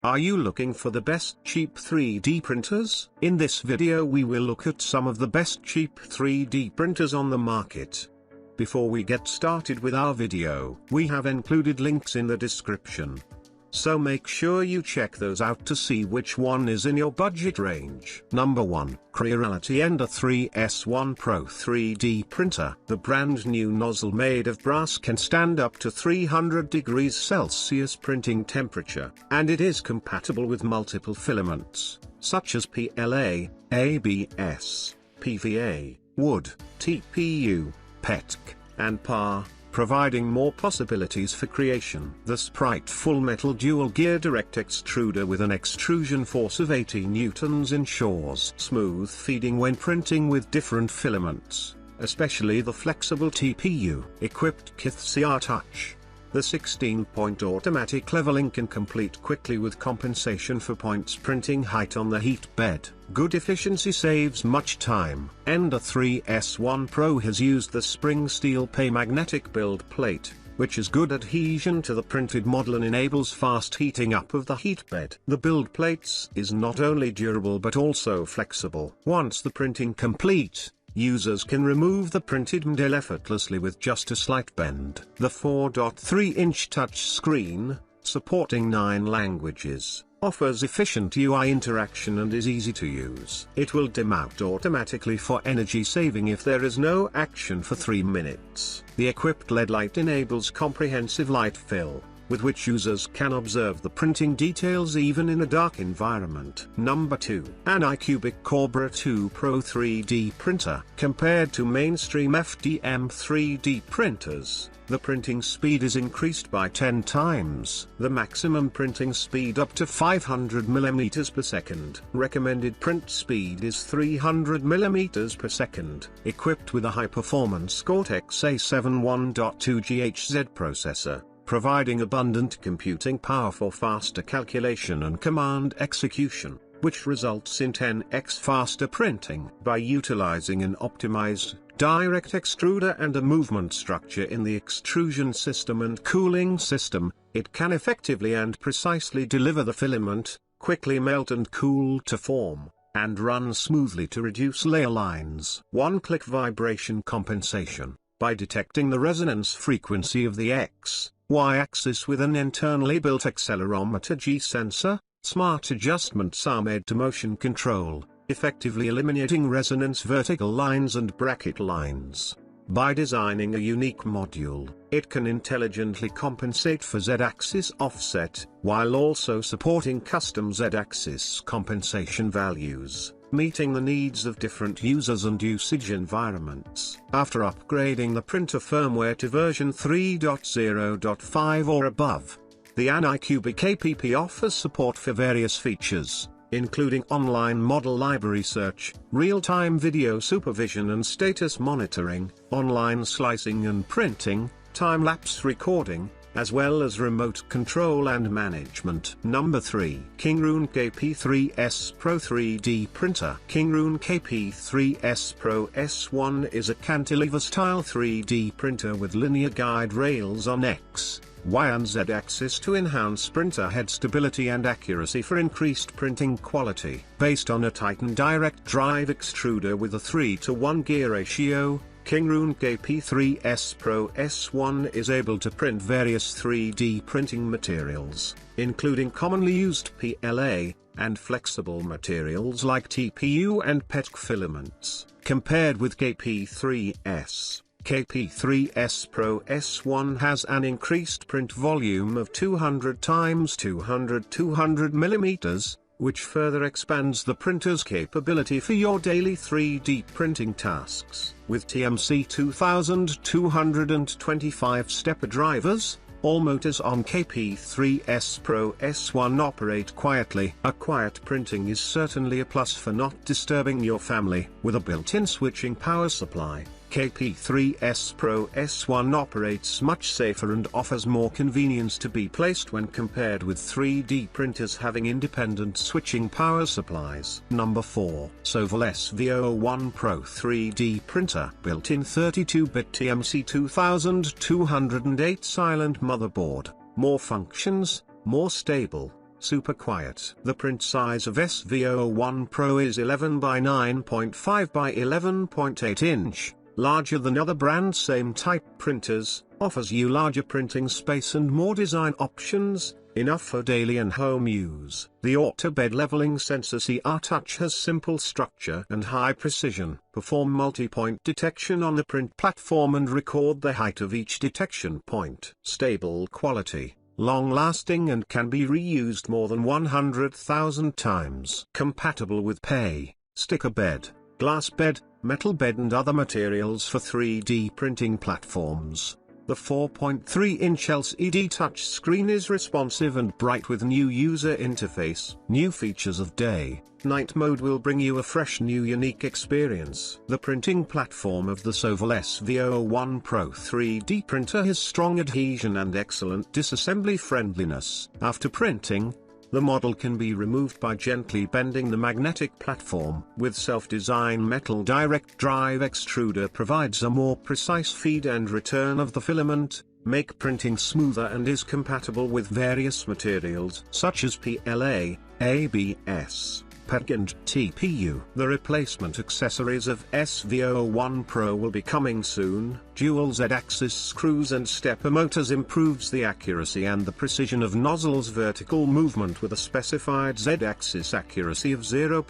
Are you looking for the best cheap 3D printers? In this video we will look at some of the best cheap 3D printers on the market. Before we get started with our video, we have included links in the description. So make sure you check those out to see which one is in your budget range. Number 1, Creality Ender 3S1 Pro 3D Printer. The brand new nozzle made of brass can stand up to 300 degrees Celsius printing temperature, and it is compatible with multiple filaments, such as PLA, ABS, PVA, wood, TPU, PETC, and PAR, providing more possibilities for creation. The Sprite full metal dual gear direct extruder with an extrusion force of 80 newtons ensures smooth feeding when printing with different filaments, especially the flexible TPU. Equipped with CR Touch. The 16-point automatic leveling can complete quickly with compensation for points printing height on the heat bed. Good efficiency saves much time. Ender 3S1 Pro has used the spring steel pay magnetic build plate, which has good adhesion to the printed model and enables fast heating up of the heat bed. The build plates is not only durable but also flexible. Once the printing complete, users can remove the printed model effortlessly with just a slight bend. The 4.3-inch touch screen, supporting 9 languages, offers efficient UI interaction and is easy to use. It will dim out automatically for energy saving if there is no action for 3 minutes. The equipped LED light enables comprehensive light fill, with which users can observe the printing details even in a dark environment. Number 2. ANYCUBIC Kobra 2 Pro 3D Printer. Compared to mainstream FDM 3D printers, the printing speed is increased by 10 times. The maximum printing speed up to 500 mm per second. Recommended print speed is 300 mm per second. Equipped with a high-performance Cortex A7 1.2 GHz processor, providing abundant computing power for faster calculation and command execution, which results in 10x faster printing. By utilizing an optimized direct extruder and a movement structure in the extrusion system and cooling system, it can effectively and precisely deliver the filament, quickly melt and cool to form, and run smoothly to reduce layer lines. One-click vibration compensation. By detecting the resonance frequency of the X, Y-axis with an internally built accelerometer G-sensor, smart adjustments are made to motion control, effectively eliminating resonance vertical lines and bracket lines. By designing a unique module, it can intelligently compensate for Z-axis offset, while also supporting custom Z-axis compensation values, meeting the needs of different users and usage environments. After upgrading the printer firmware to version 3.0.5 or above, the ANYCUBIC APP offers support for various features, including online model library search, real-time video supervision and status monitoring, online slicing and printing, time-lapse recording, as well as remote control and management. Number 3. KINGROON KP3S Pro 3D Printer. KINGROON KP3S Pro S1 is a cantilever-style 3D printer with linear guide rails on X, Y and Z axis to enhance printer head stability and accuracy for increased printing quality. Based on a Titan direct drive extruder with a 3:1 gear ratio, KINGROON KP3S Pro S1 is able to print various 3D printing materials, including commonly used PLA, and flexible materials like TPU and PETC filaments. Compared with KP3S, KP3S Pro S1 has an increased print volume of 200 x 200 mm, which further expands the printer's capability for your daily 3D printing tasks. With TMC 2225 stepper drivers, all motors on KP3S Pro S1 operate quietly. A quiet printing is certainly a plus for not disturbing your family. With a built-in switching power supply, KP3S Pro S1 operates much safer and offers more convenience to be placed when compared with 3D printers having independent switching power supplies. Number 4. Sovol SV01 Pro 3D Printer. Built-in 32-bit TMC 2208 silent motherboard. More functions, more stable, super quiet. The print size of SV01 Pro is 11 by 9.5 by 11.8 inch, larger than other brands' same type printers, offers you larger printing space and more design options, enough for daily and home use. The auto bed leveling sensor CR Touch has simple structure and high precision. Perform multi-point detection on the print platform and record the height of each detection point. Stable quality, long-lasting and can be reused more than 100,000 times. Compatible with PE, sticker bed, glass bed, metal bed and other materials for 3D printing platforms. The 4.3-inch LCD touchscreen is responsive and bright with new user interface. New features of day, night mode will bring you a fresh new unique experience. The printing platform of the Sovol SV01 Pro 3D printer has strong adhesion and excellent disassembly friendliness. After printing, the model can be removed by gently bending the magnetic platform. With self-design metal direct drive extruder provides a more precise feed and return of the filament, make printing smoother and is compatible with various materials such as PLA, ABS, PEG and TPU. The replacement accessories of SV01 Pro will be coming soon. Dual Z-axis screws and stepper motors improves the accuracy and the precision of nozzles. Vertical movement with a specified Z-axis accuracy of 0.001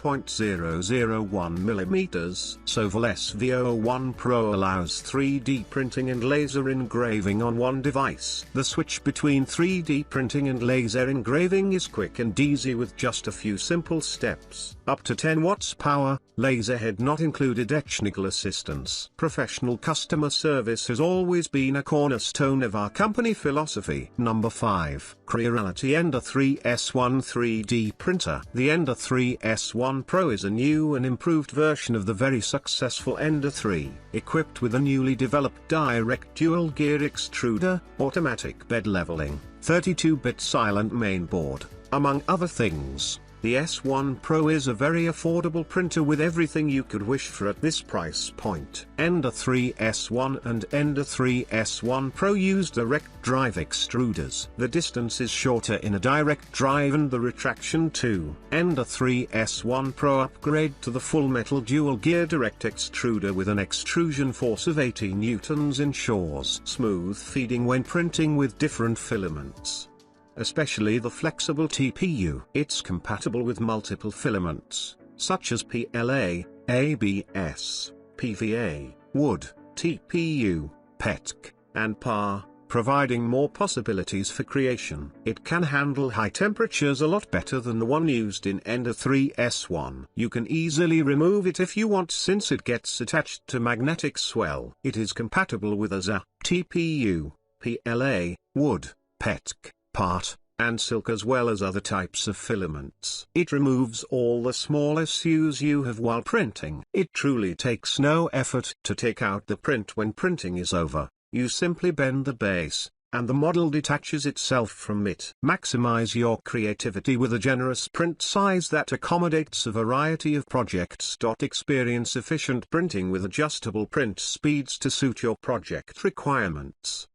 mm. Sovol SV01 Pro allows 3D printing and laser engraving on one device. The switch between 3D printing and laser engraving is quick and easy with just a few simple steps. Up to 10 watts power, laser head not included. Technical assistance. Professional customer service has always been a cornerstone of our company philosophy. Number 5. Creality Ender 3S1 3D printer. The Ender 3S1 Pro is a new and improved version of the very successful Ender 3, equipped with a newly developed direct dual gear extruder, automatic bed leveling, 32-bit silent mainboard, among other things. The S1 Pro is a very affordable printer with everything you could wish for at this price point. Ender 3S1 and Ender 3S1 Pro use direct drive extruders. The distance is shorter in a direct drive and the retraction too. Ender 3S1 Pro upgrade to the full metal dual gear direct extruder with an extrusion force of 80 newtons ensures smooth feeding when printing with different filaments, especially the flexible TPU. It's compatible with multiple filaments, such as PLA, ABS, PVA, wood, TPU, PETC, and PAR, providing more possibilities for creation. It can handle high temperatures a lot better than the one used in Ender 3S1. You can easily remove it if you want since it gets attached to magnetic swell. It is compatible with AZA, TPU, PLA, wood, PETC, part, and silk as well as other types of filaments. It removes all the small issues you have while printing. It truly takes no effort to take out the print when printing is over. You simply bend the base, and the model detaches itself from it. Maximize your creativity with a generous print size that accommodates a variety of projects. Experience efficient printing with adjustable print speeds to suit your project requirements.